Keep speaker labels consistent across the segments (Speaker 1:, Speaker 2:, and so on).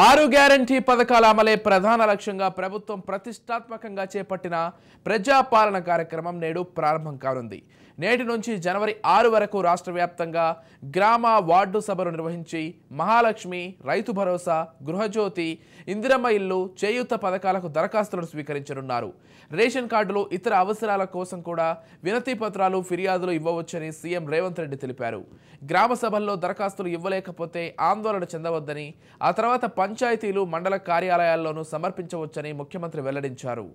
Speaker 1: ఆరు గ్యారంటీ పథకాల అమలే ప్రధాన లక్ష్యంగా ప్రభుత్వం ప్రతిష్టాత్మకంగా చేపట్టిన ప్రజాపాలన కార్యక్రమం నేడు ప్రారంభం కానుంది. నేటి నుంచి జనవరి 6 వరకు రాష్ట్ర వ్యాప్తంగా గ్రామ వార్డు సభలు నిర్వహించి మహాలక్ష్మి, రైతు భరోసా, గృహజ్యోతి, ఇందిరమ్మ ఇల్లు, చేయూత పథకాలకు దరఖాస్తులను స్వీకరించనున్నారు. రేషన్ కార్డులు, ఇతర అవసరాల కోసం కూడా వినతి పత్రాలు, ఫిర్యాదులు ఇవ్వవచ్చని సీఎం రేవంత్ రెడ్డి తెలిపారు. గ్రామ సభల్లో దరఖాస్తులు ఇవ్వలేకపోతే ఆందోళన చెందవద్దని, ఆ తర్వాత పంచాయతీలు, మండల కార్యాలయాల్లోనూ సమర్పించవచ్చని ముఖ్యమంత్రి వెల్లడించారు.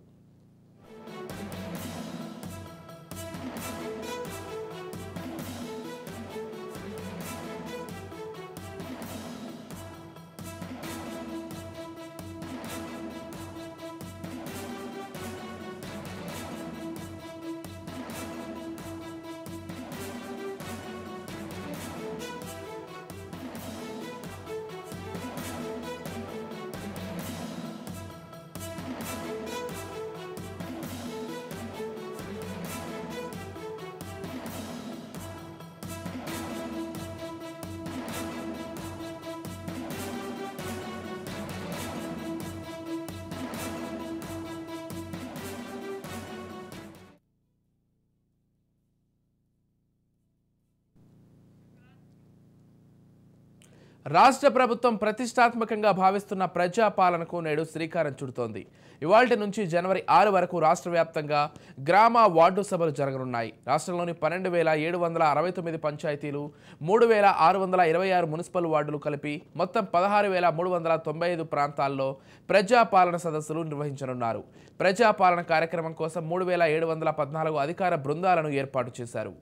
Speaker 1: రాష్ట్ర ప్రభుత్వం ప్రతిష్టాత్మకంగా భావిస్తున్న ప్రజాపాలనకు నేడు శ్రీకారం చుడుతోంది. ఇవాల్టి నుంచి జనవరి 6 వరకు రాష్ట్ర వ్యాప్తంగా గ్రామ వార్డు సభలు జరగనున్నాయి. రాష్ట్రంలోని 12,769 పంచాయతీలు, 3,626 మున్సిపల్ వార్డులు కలిపి మొత్తం 16,395 ప్రాంతాల్లో ప్రజాపాలన సదస్సులు నిర్వహించనున్నారు. ప్రజాపాలన కార్యక్రమం కోసం 3,714 అధికార బృందాలను ఏర్పాటు చేశారు.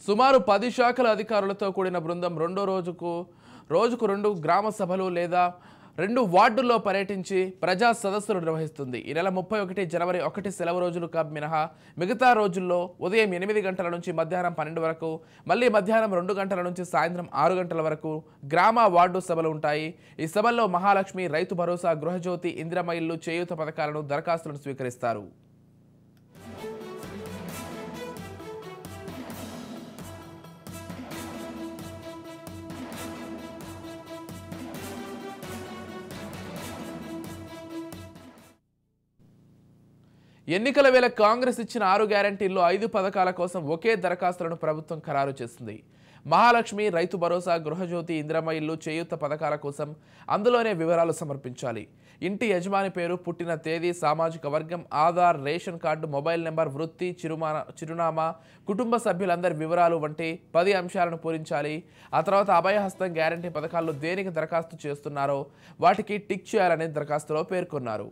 Speaker 1: సుమారు 10 శాఖల అధికారులతో కూడిన బృందం రోజుకు 2 గ్రామ సభలు లేదా 2 వార్డుల్లో పర్యటించి ప్రజా సదస్సులు నిర్వహిస్తుంది. ఈ నెల 31 జనవరి 1 సెలవు రోజులు మినహా మిగతా రోజుల్లో ఉదయం 8 గంటల నుంచి మధ్యాహ్నం 12 వరకు, మళ్ళీ మధ్యాహ్నం 2 గంటల నుంచి సాయంత్రం 6 గంటల వరకు గ్రామ వార్డు సభలు ఉంటాయి. ఈ సభల్లో మహాలక్ష్మి, రైతు భరోసా, గృహజ్యోతి, ఇందిరమ్మ ఇల్లు, చేయూత పథకాలను దరఖాస్తులను స్వీకరిస్తారు. ఎన్నికల వేళ కాంగ్రెస్ ఇచ్చిన 6 గ్యారంటీల్లో 5 పథకాల కోసం ఒకే దరఖాస్తులను ప్రభుత్వం ఖరారు చేసింది. మహాలక్ష్మి, రైతు భరోసా, గృహజ్యోతి, ఇందిరమ్మ ఇల్లు, చేయూత పథకాల కోసం అందులోనే వివరాలు సమర్పించాలి. ఇంటి యజమాని పేరు, పుట్టిన తేదీ, సామాజిక వర్గం, Aadhaar, ration card, mobile number, వృత్తి, చిరునామా, కుటుంబ సభ్యులందరి వివరాలు వంటి 10 అంశాలను పూరించాలి. ఆ తర్వాత అభయహస్తం గ్యారంటీ పథకాల్లో దేనికి దరఖాస్తు చేస్తున్నారో వాటికి టిక్ చేయాలని దరఖాస్తులో పేర్కొన్నారు.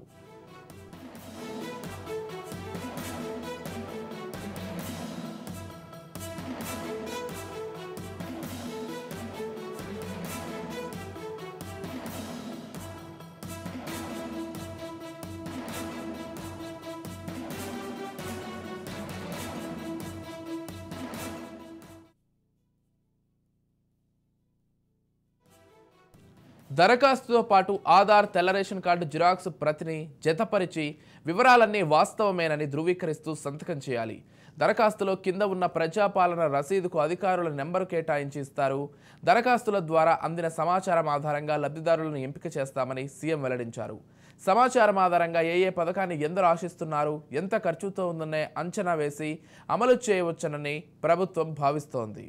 Speaker 1: దరఖాస్తుతో పాటు ఆధార్, తెల్ల రేషన్ కార్డు జిరాక్స్ ప్రతిని జతపరిచి వివరాలన్నీ వాస్తవమేనని ధృవీకరిస్తూ సంతకం చేయాలి. దరఖాస్తులో కింద ఉన్న ప్రజాపాలన రసీదుకు అధికారుల నెంబరు కేటాయించి ఇస్తారు. దరఖాస్తుల ద్వారా అందిన సమాచారం ఆధారంగా లబ్ధిదారులను ఎంపిక చేస్తామని సీఎం వెల్లడించారు. సమాచారం ఆధారంగా ఏ పథకాన్ని ఎందరు ఆశిస్తున్నారు, ఎంత ఖర్చుతో ఉందనే అంచనా వేసి అమలు చేయవచ్చునని ప్రభుత్వం భావిస్తోంది.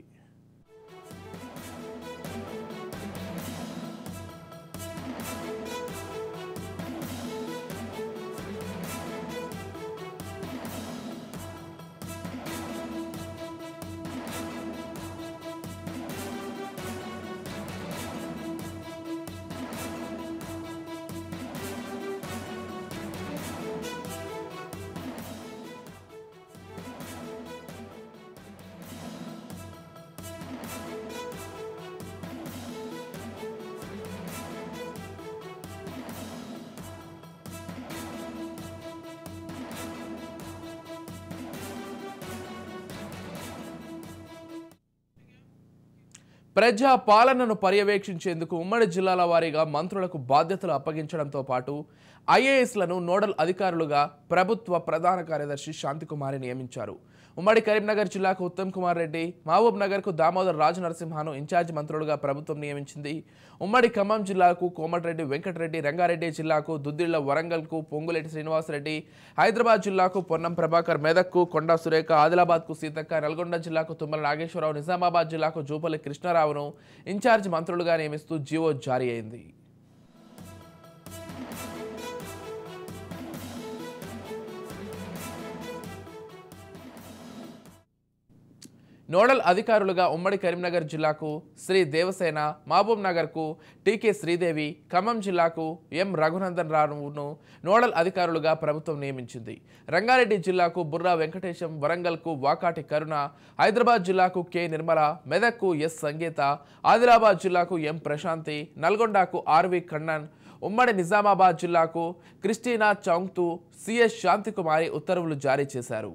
Speaker 1: ప్రజా పాలనను పర్యవేక్షించేందుకు ఉమ్మడి జిల్లాల వారీగా మంత్రులకు బాధ్యతలు అప్పగించడంతో పాటు ఐఏఎస్లను నోడల్ అధికారులుగా ప్రభుత్వ ప్రధాన కార్యదర్శి శాంతికుమారి నియమించారు. ఉమ్మడి కరీంనగర్ జిల్లాకు ఉత్తమ్ కుమార్ రెడ్డి, మహబూబ్ నగర్కు దామోదర్ రాజనరసింహను ఇన్ఛార్జ్ మంత్రులుగా ప్రభుత్వం నియమించింది. ఉమ్మడి ఖమ్మం జిల్లాకు కోమటిరెడ్డి వెంకటరెడ్డి, రంగారెడ్డి జిల్లాకు దుద్దిళ్ల, వరంగల్కు పొంగులేటి శ్రీనివాసరెడ్డి, హైదరాబాద్ జిల్లాకు పొన్నం ప్రభాకర్, మెదక్కు కొండా సురేఖ, ఆదిలాబాద్కు సీతక్క, నల్గొండ జిల్లాకు తుమ్మల నాగేశ్వరరావు, నిజామాబాద్ జిల్లాకు జూపల్లి కృష్ణారావును ఇన్ఛార్జ్ మంత్రులుగా నియమిస్తూ జీవో జారీ అయింది. నోడల్ అధికారులుగా ఉమ్మడి కరీంనగర్ జిల్లాకు శ్రీ దేవసేన, మహబూబ్ నగర్కు టీకే శ్రీదేవి, ఖమ్మం జిల్లాకు ఎం రఘునందన్ రావును నోడల్ అధికారులుగా ప్రభుత్వం నియమించింది. రంగారెడ్డి జిల్లాకు బుర్రా వెంకటేశం, వరంగల్కు వాకాటి కరుణ, హైదరాబాద్ జిల్లాకు కె నిర్మల, మెదక్కు ఎస్ సంగీత, ఆదిలాబాద్ జిల్లాకు ఎం ప్రశాంతి, నల్గొండకు ఆర్వి కన్నన్, ఉమ్మడి నిజామాబాద్ జిల్లాకు క్రిస్టీనా చౌంగ్తు, సిఎస్ శాంతికుమారి ఉత్తర్వులు జారీ చేశారు.